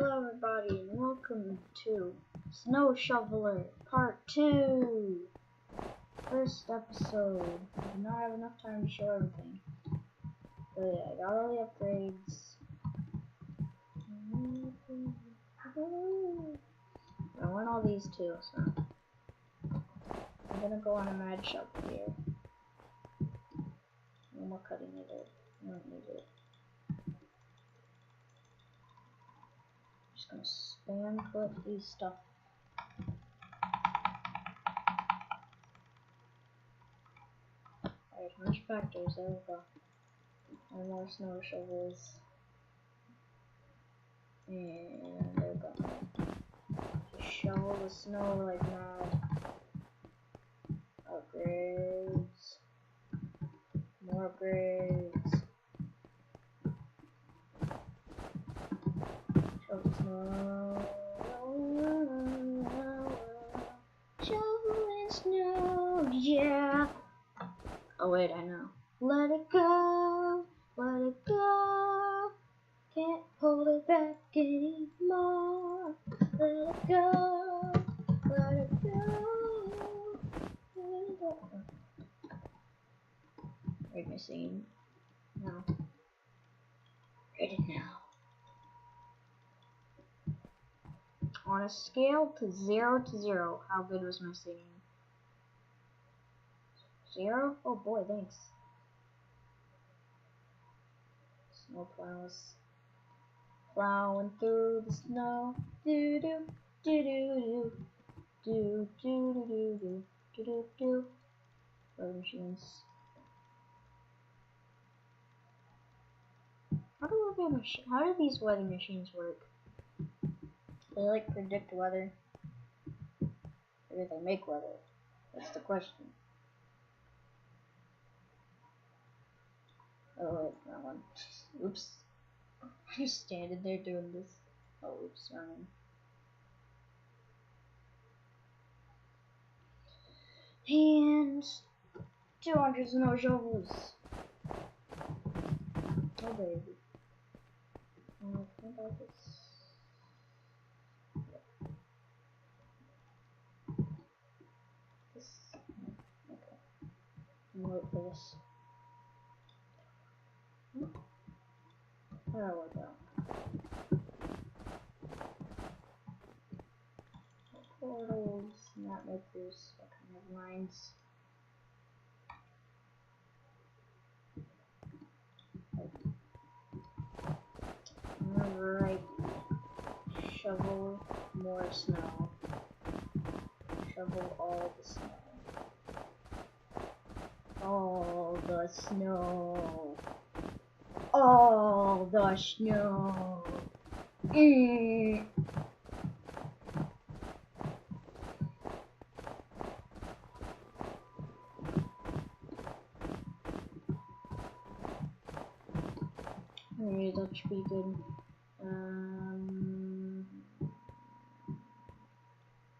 Hello everybody and welcome to Snow Shoveler Part 2! First episode. I did not have enough time to show everything. But yeah, I got all the upgrades. I want all these too, so I'm gonna go on a mad shovel here. No more cutting it out. I don't need it. Just gonna spam put these stuff. Alright, much factors, there we go. And more snow shovels. And there we go. Just shovel the snow like mad. Upgrades. More upgrades. Shovel snow. Shoveling snow, yeah. Oh wait, I know. Let it go, let it go. Can't hold it back anymore. Let it go, let it go, let it go. Read my scene. No. Read it now. On a scale to 0 to 0, how good was my singing? 0? Oh boy, thanks. Snow plows. Plowing through the snow. Do do do do do do do do do do do do. Weather machines. How do these weather machines work? They like predict weather. Or do they make weather? That's the question. Oh wait, that one. Oops. I'm just standing there doing this. Oh, oops, wrong. And 200 snow shovels. Oh baby. I think I just. This. Okay. I'm gonna wait for this. That'll work out. Portals, map makers, what kind of lines? Alright. Shovel more snow. Shovel all the snow. All the snow. All the snow. Alright, that should be good.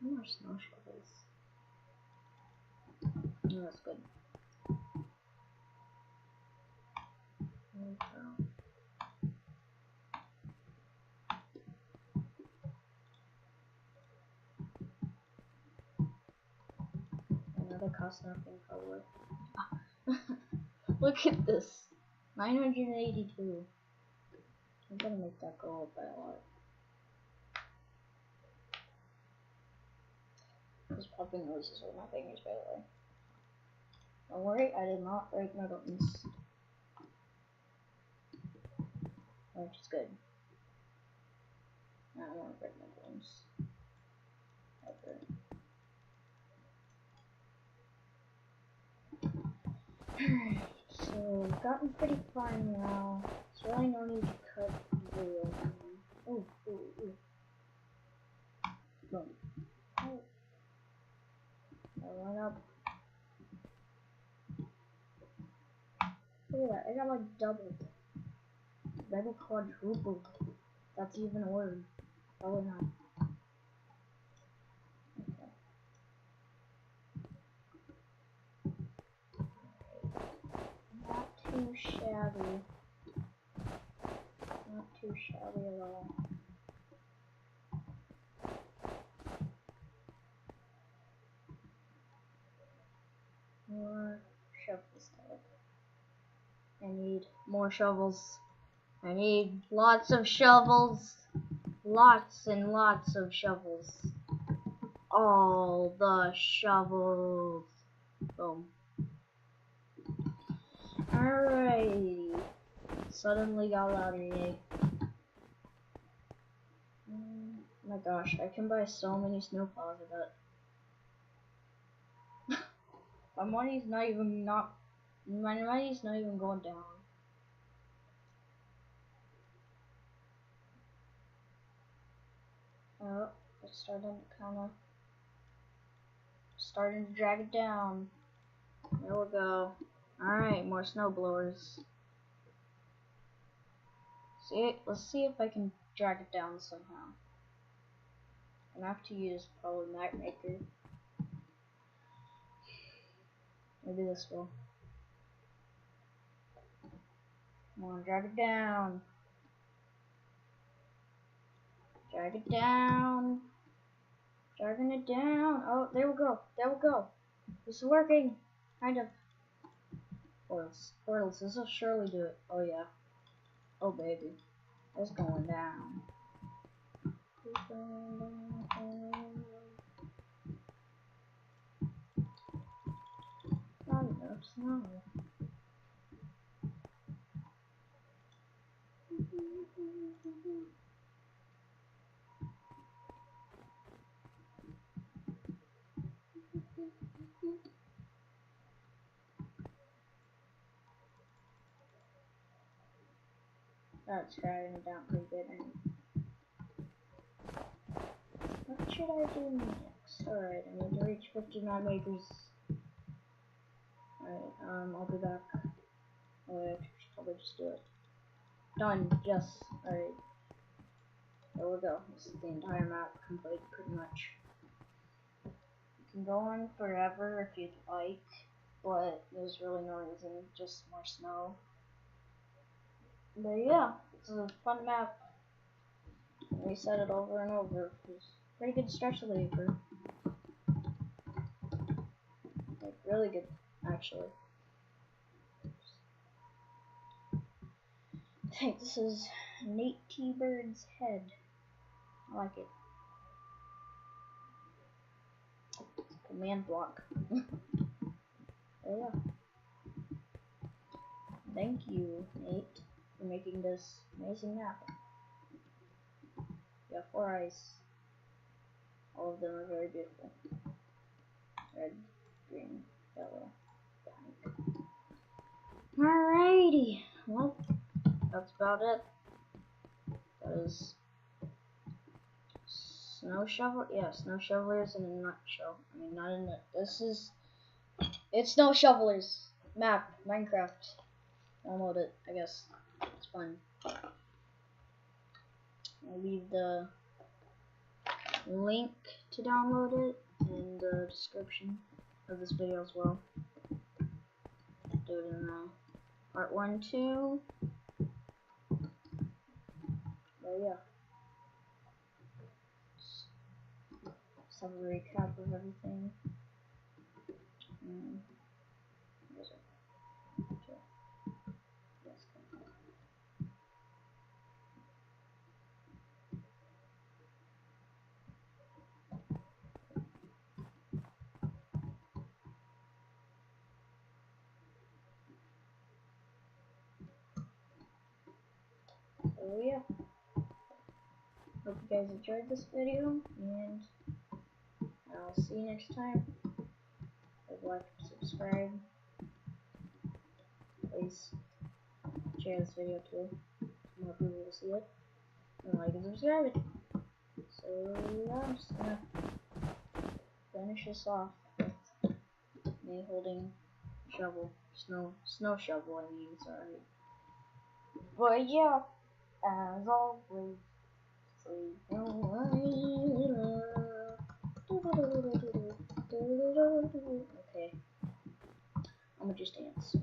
More snow shovels. Oh, that's good. There we go. Another cost nothing probably. Look at this. 982. I'm gonna make that go up by a lot. Just popping noises with my fingers, by the way. Don't worry, I did not break my buttons. Which is good. I don't want to break my bones. Ever. So, we've gotten pretty far now. There's really no need to cut real. Oh, ooh, ooh. Boom. Oh. I went up. Look at that, I got like doubled. Maybe quadrupled. That's even a word. Probably not. Okay. Not too shabby. Not too shabby at all. more shovels. I need lots of shovels. Lots and lots of shovels. All the shovels. Boom. Alrighty. Suddenly got louder, yay. Oh my gosh, I can buy so many snowplows with that. My money's not even going down. Oh, it's starting to drag it down. There we go. Alright, more snow blowers. Let's see if I can drag it down somehow. I'm gonna have to use probably map maker. Maybe this will. Come on, drag it down. Drag it down. Dragging it down. Oh, there we go. There we go. This is working. Kind of. Portals. Portals. This will surely do it. Oh, yeah. Oh, baby. It's going down. Not enough snow. That's dragging it down pretty good. What should I do next? Alright, I need to reach 50 map makers. Alright, I'll be back. Oh, I should probably just do it. Done, yes. Alright. There we go. This is the entire map complete, pretty much. You can go on forever if you'd like, but there's really no reason, just more snow. But yeah, it's a fun map. Reset it over and over. It's pretty good stretch labor. Like, really good, actually. I think this is Nate T-Bird's head. I like it. Command block. Oh yeah. Thank you, Nate, for making this amazing map. Yeah, 4 eyes. All of them are very beautiful. Red, green, yellow, pink. Alrighty. Well, that's about it. That is snow shovel. Yeah, snow shovelers in a nutshell. I mean, not in a. It's snow shovelers map Minecraft. Download it. I guess it's fun. I'll leave the link to download it in the description of this video as well. Do it in part 1, 2. But yeah. Just have a recap of everything. So yeah, hope you guys enjoyed this video, and I'll see you next time. Like, subscribe, please share this video too, more people will see it, and like and subscribe it. So yeah, I'm just gonna finish this off with me holding shovel, snow shovel, I mean, sorry. But yeah, as always, sleep okay, I'm gonna just dance.